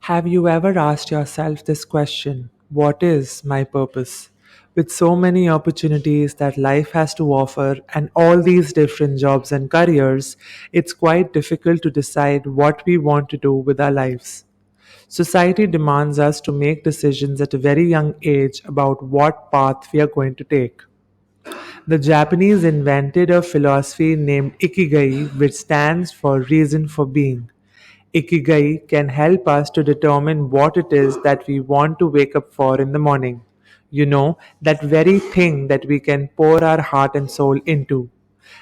Have you ever asked yourself this question? What is my purpose? With so many opportunities that life has to offer and all these different jobs and careers, it's quite difficult to decide what we want to do with our lives. Society demands us to make decisions at a very young age about what path we are going to take. The Japanese invented a philosophy named Ikigai, which stands for reason for being. Ikigai can help us to determine what it is that we want to wake up for in the morning. That very thing that we can pour our heart and soul into.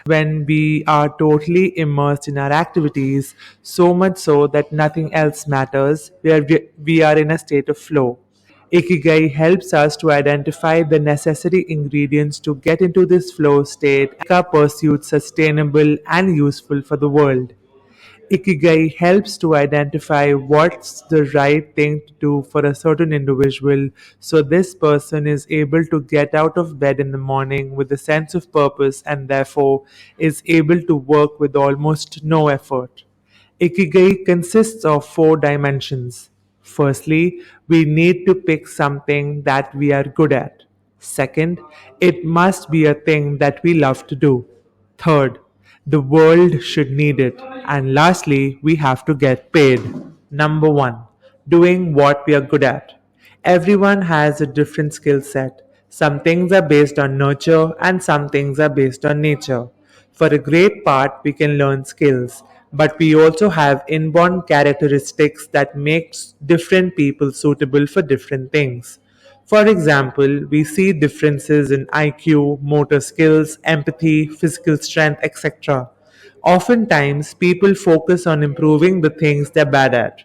When we are totally immersed in our activities, so much so that nothing else matters, we are in a state of flow. Ikigai helps us to identify the necessary ingredients to get into this flow state and make our pursuits sustainable and useful for the world. Ikigai helps to identify what's the right thing to do for a certain individual so this person is able to get out of bed in the morning with a sense of purpose and therefore is able to work with almost no effort. Ikigai consists of four dimensions. Firstly, we need to pick something that we are good at. Second, it must be a thing that we love to do. Third, the world should need it. And lastly, we have to get paid. Number one, doing what we are good at. Everyone has a different skill set. Some things are based on nurture and some things are based on nature. For a great part, we can learn skills, but we also have inborn characteristics that makes different people suitable for different things. For example, we see differences in IQ, motor skills, empathy, physical strength, etc. Oftentimes, people focus on improving the things they're bad at.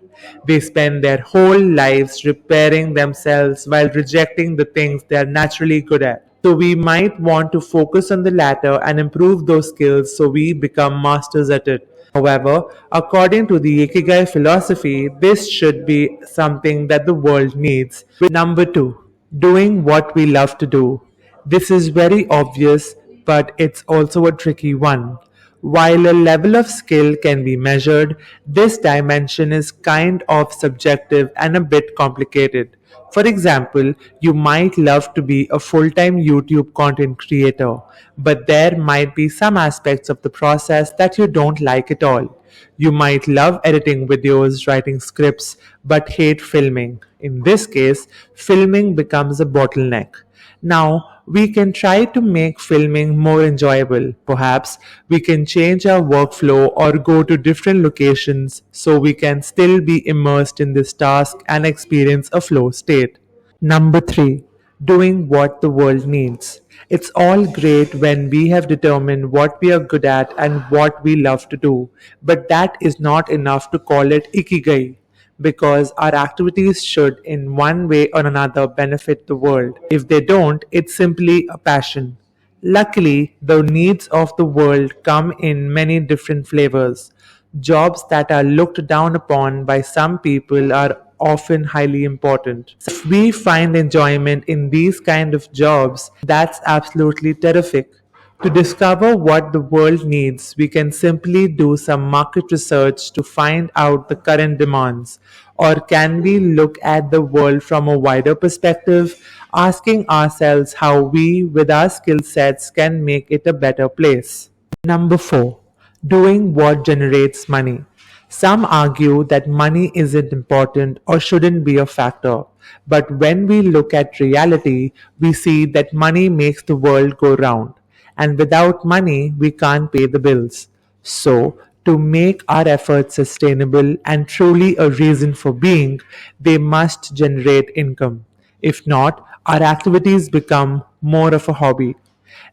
They spend their whole lives repairing themselves while rejecting the things they are naturally good at. So, we might want to focus on the latter and improve those skills so we become masters at it. However, according to the Ikigai philosophy, this should be something that the world needs. Number two, doing what we love to do. This is very obvious, but it's also a tricky one. While a level of skill can be measured, this dimension is kind of subjective and a bit complicated. For example, you might love to be a full time YouTube content creator, but there might be some aspects of the process that you don't like at all. You might love editing videos, writing scripts, but hate filming. In this case, filming becomes a bottleneck. Now, we can try to make filming more enjoyable. Perhaps we can change our workflow or go to different locations so we can still be immersed in this task and experience a flow state. Number three, doing what the world needs. It's all great when we have determined what we are good at and what we love to do, but that is not enough to call it ikigai because our activities should, in one way or another, benefit the world. If they don't, it's simply a passion. Luckily, the needs of the world come in many different flavors. Jobs that are looked down upon by some people are often highly important. So if we find enjoyment in these kind of jobs, that's absolutely terrific. To discover what the world needs, we can simply do some market research to find out the current demands. Or can we look at the world from a wider perspective, asking ourselves how we, with our skill sets, can make it a better place? Number four, doing what generates money. Some argue that money isn't important or shouldn't be a factor. But when we look at reality, we see that money makes the world go round. And without money, we can't pay the bills. So, to make our efforts sustainable and truly a reason for being, they must generate income. If not, our activities become more of a hobby.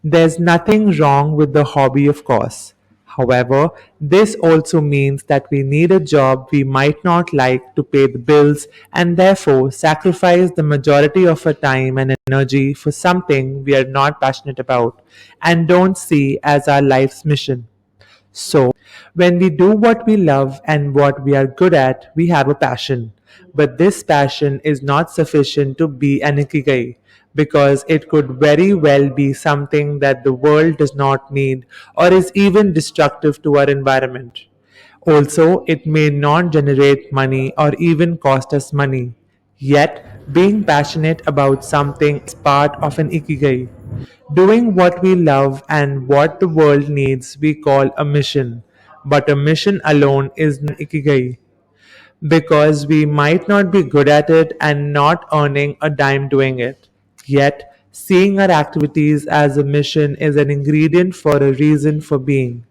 There's nothing wrong with the hobby, of course. However, this also means that we need a job we might not like to pay the bills and therefore sacrifice the majority of our time and energy for something we are not passionate about and don't see as our life's mission. So, when we do what we love and what we are good at, we have a passion. But this passion is not sufficient to be an ikigai because it could very well be something that the world does not need or is even destructive to our environment. Also, it may not generate money or even cost us money. Yet, being passionate about something is part of an ikigai. Doing what we love and what the world needs we call a mission. But a mission alone is not ikigai because we might not be good at it and not earning a dime doing it. Yet, seeing our activities as a mission is an ingredient for a reason for being.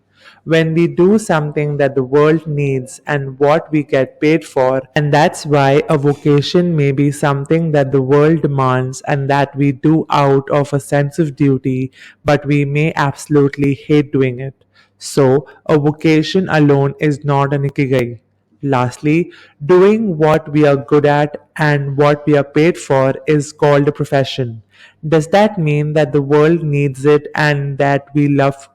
When we do something that the world needs and what we get paid for, and that's why a vocation may be something that the world demands and that we do out of a sense of duty, but we may absolutely hate doing it. So, a vocation alone is not an ikigai. Lastly, doing what we are good at and what we are paid for is called a profession. Does that mean that the world needs it and that we love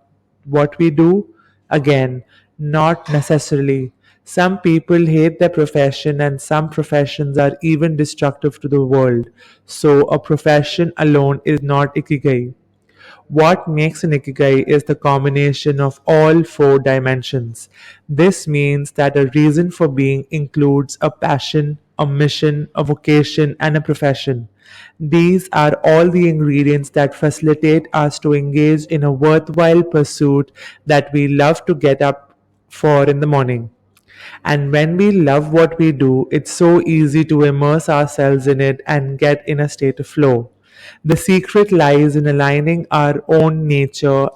what we do? Again, not necessarily. Some people hate their profession, and some professions are even destructive to the world. So, a profession alone is not ikigai. What makes an ikigai is the combination of all four dimensions. This means that a reason for being includes a passion, a mission, a vocation, and a profession. These are all the ingredients that facilitate us to engage in a worthwhile pursuit that we love to get up for in the morning. And when we love what we do, it's so easy to immerse ourselves in it and get in a state of flow. The secret lies in aligning our own nature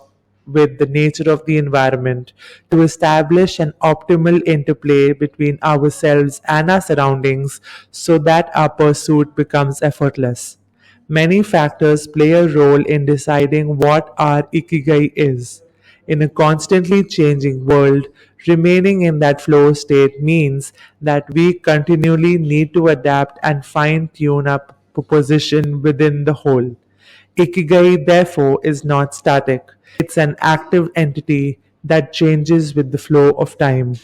with the nature of the environment to establish an optimal interplay between ourselves and our surroundings so that our pursuit becomes effortless. Many factors play a role in deciding what our ikigai is. In a constantly changing world, remaining in that flow state means that we continually need to adapt and fine tune our position within the whole. Ikigai, therefore, is not static, it's an active entity that changes with the flow of time.